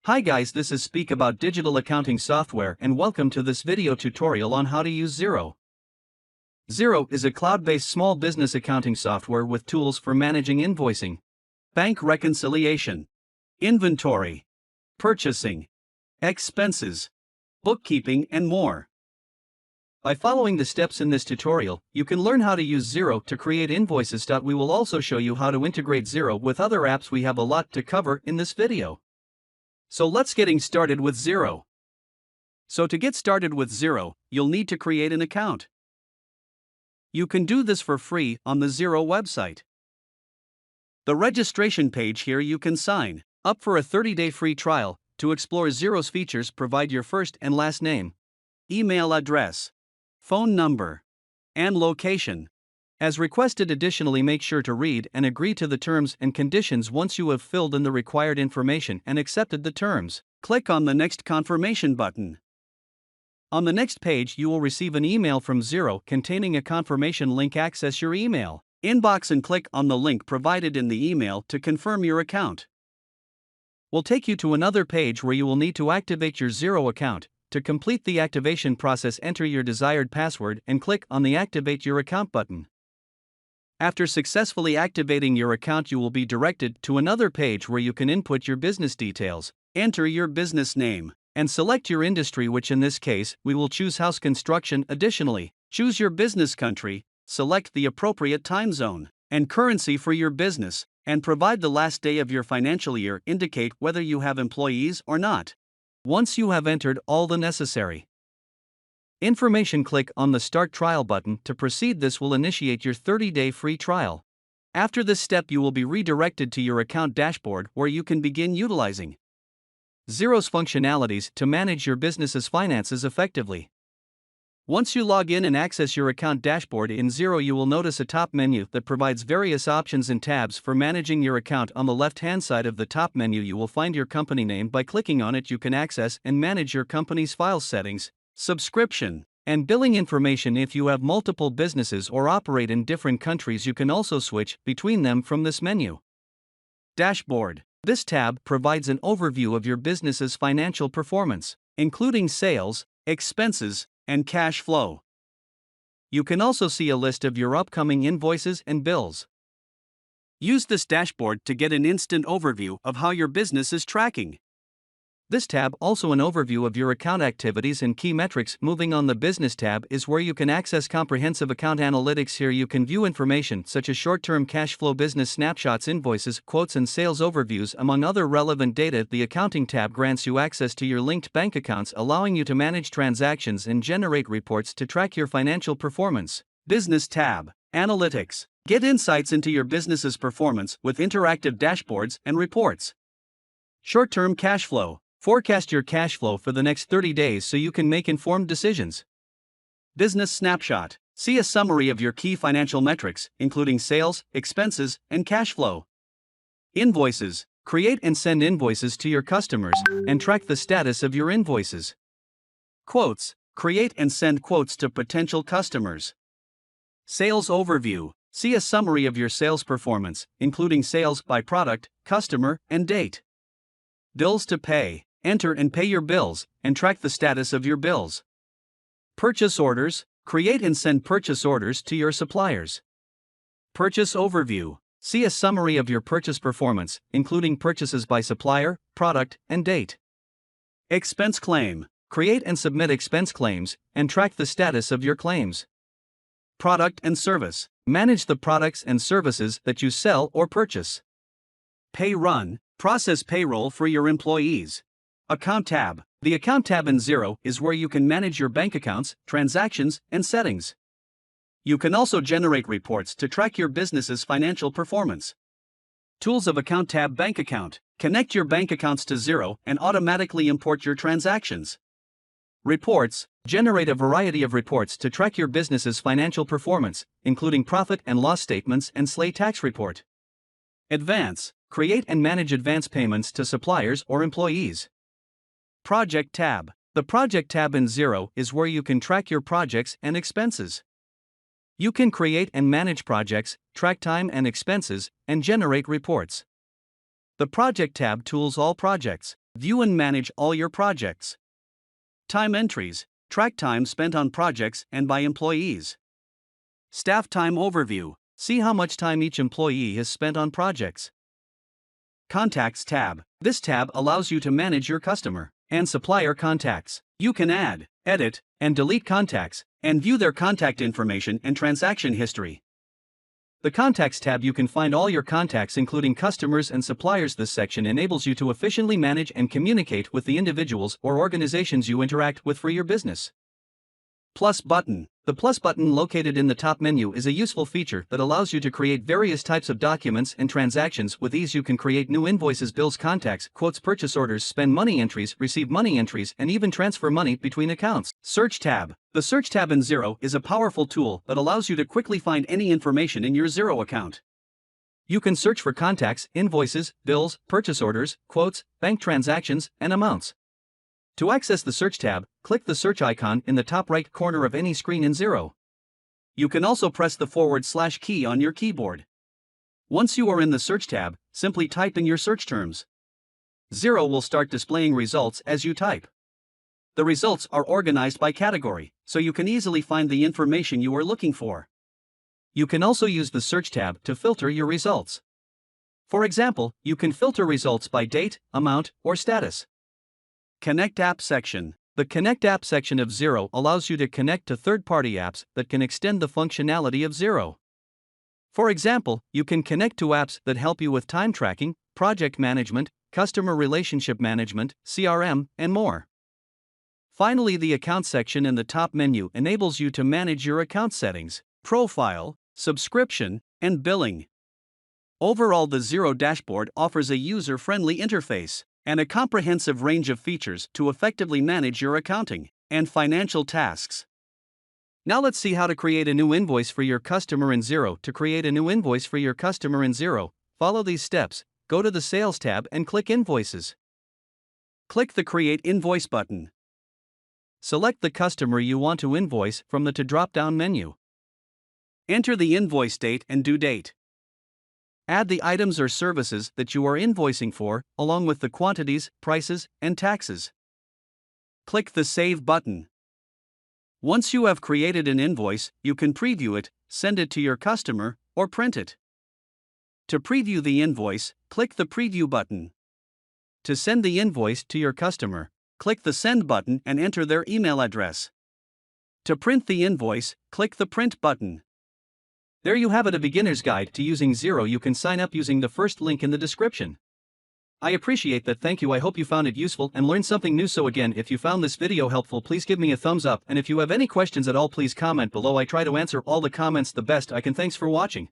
Hi guys, this is Speak About Digital Accounting Software and welcome to this video tutorial on how to use Xero. Xero is a cloud-based small business accounting software with tools for managing invoicing, bank reconciliation, inventory, purchasing, expenses, bookkeeping, and more. By following the steps in this tutorial, you can learn how to use Xero to create invoices. We will also show you how to integrate Xero with other apps. We have a lot to cover in this video. So let's getting started with Xero. So to get started with Xero, you'll need to create an account. You can do this for free on the Xero website. The registration page here you can sign up for a 30-day free trial. To explore Xero's features, provide your first and last name, email address, phone number, and location. As requested, additionally make sure to read and agree to the terms and conditions. Once you have filled in the required information and accepted the terms, click on the Next Confirmation button. On the next page you will receive an email from Xero containing a confirmation link. Access your email inbox and click on the link provided in the email to confirm your account. We'll take you to another page where you will need to activate your Xero account. To complete the activation process, enter your desired password and click on the Activate Your Account button. After successfully activating your account, you will be directed to another page where you can input your business details, enter your business name, and select your industry, which in this case, we will choose house construction. Additionally, choose your business country, select the appropriate time zone and currency for your business, and provide the last day of your financial year. Indicate whether you have employees or not. Once you have entered all the necessary information, click on the Start Trial button to proceed. This will initiate your 30-day free trial. After this step, you will be redirected to your account dashboard where you can begin utilizing Xero's functionalities to manage your business's finances effectively. Once you log in and access your account dashboard in Xero, you will notice a top menu that provides various options and tabs for managing your account. On the left-hand side of the top menu, you will find your company name. By clicking on it, you can access and manage your company's file settings, subscription, and billing information. If you have multiple businesses or operate in different countries, you can also switch between them from this menu. Dashboard. This tab provides an overview of your business's financial performance, including sales, expenses, and cash flow. You can also see a list of your upcoming invoices and bills. Use this dashboard to get an instant overview of how your business is tracking. This tab also an overview of your account activities and key metrics. Moving on, the Business tab is where you can access comprehensive account analytics. Here you can view information such as short-term cash flow, business snapshots, invoices, quotes, and sales overviews, among other relevant data. The Accounting tab grants you access to your linked bank accounts, allowing you to manage transactions and generate reports to track your financial performance. Business tab, Analytics. Get insights into your business's performance with interactive dashboards and reports. Short-term cash flow. Forecast your cash flow for the next 30 days so you can make informed decisions. Business snapshot. See a summary of your key financial metrics, including sales, expenses, and cash flow. Invoices. Create and send invoices to your customers and track the status of your invoices. Quotes. Create and send quotes to potential customers. Sales overview. See a summary of your sales performance, including sales by product, customer, and date. Bills to pay. Enter and pay your bills, and track the status of your bills. Purchase orders. Create and send purchase orders to your suppliers. Purchase overview. See a summary of your purchase performance, including purchases by supplier, product, and date. Expense claim. Create and submit expense claims, and track the status of your claims. Product and service. Manage the products and services that you sell or purchase. Pay run. Process payroll for your employees. Account tab. The Account tab in Xero is where you can manage your bank accounts, transactions, and settings. You can also generate reports to track your business's financial performance. Tools of Account tab. Bank account. Connect your bank accounts to Xero and automatically import your transactions. Reports. Generate a variety of reports to track your business's financial performance, including profit and loss statements and SLA tax report. Advance. Create and manage advance payments to suppliers or employees. Project tab. The Project tab in Xero is where you can track your projects and expenses. You can create and manage projects, track time and expenses, and generate reports. The Project tab tools all projects. View and manage all your projects. Time entries. Track time spent on projects and by employees. Staff time overview. See how much time each employee has spent on projects. Contacts tab. This tab allows you to manage your customer and supplier contacts. You can add, edit, and delete contacts, and view their contact information and transaction history. The Contacts tab, you can find all your contacts including customers and suppliers. This section enables you to efficiently manage and communicate with the individuals or organizations you interact with for your business. Plus button. The plus button located in the top menu is a useful feature that allows you to create various types of documents and transactions with ease. You can create new invoices, bills, contacts, quotes, purchase orders, spend money entries, receive money entries, and even transfer money between accounts. Search tab. The Search tab in Xero is a powerful tool that allows you to quickly find any information in your Xero account. You can search for contacts, invoices, bills, purchase orders, quotes, bank transactions, and amounts. To access the Search tab, click the search icon in the top right corner of any screen in Xero. You can also press the / key on your keyboard. Once you are in the Search tab, simply type in your search terms. Xero will start displaying results as you type. The results are organized by category, so you can easily find the information you are looking for. You can also use the Search tab to filter your results. For example, you can filter results by date, amount, or status. Connect App section. The Connect App section of Xero allows you to connect to third-party apps that can extend the functionality of Xero. For example, you can connect to apps that help you with time tracking, project management, customer relationship management, CRM, and more. Finally, the Account section in the top menu enables you to manage your account settings, profile, subscription, and billing. Overall, the Xero dashboard offers a user-friendly interface and a comprehensive range of features to effectively manage your accounting and financial tasks. Now let's see how to create a new invoice for your customer in Xero. To create a new invoice for your customer in Xero, follow these steps. Go to the Sales tab and click Invoices. Click the Create Invoice button. Select the customer you want to invoice from the drop-down menu. Enter the invoice date and due date. Add the items or services that you are invoicing for, along with the quantities, prices, and taxes. Click the Save button. Once you have created an invoice, you can preview it, send it to your customer, or print it. To preview the invoice, click the Preview button. To send the invoice to your customer, click the Send button and enter their email address. To print the invoice, click the Print button. There you have it, a beginner's guide to using Xero. You can sign up using the first link in the description. I appreciate that. Thank you. I hope you found it useful and learned something new. So again, if you found this video helpful, please give me a thumbs up, and if you have any questions at all, please comment below. I try to answer all the comments the best I can. Thanks for watching.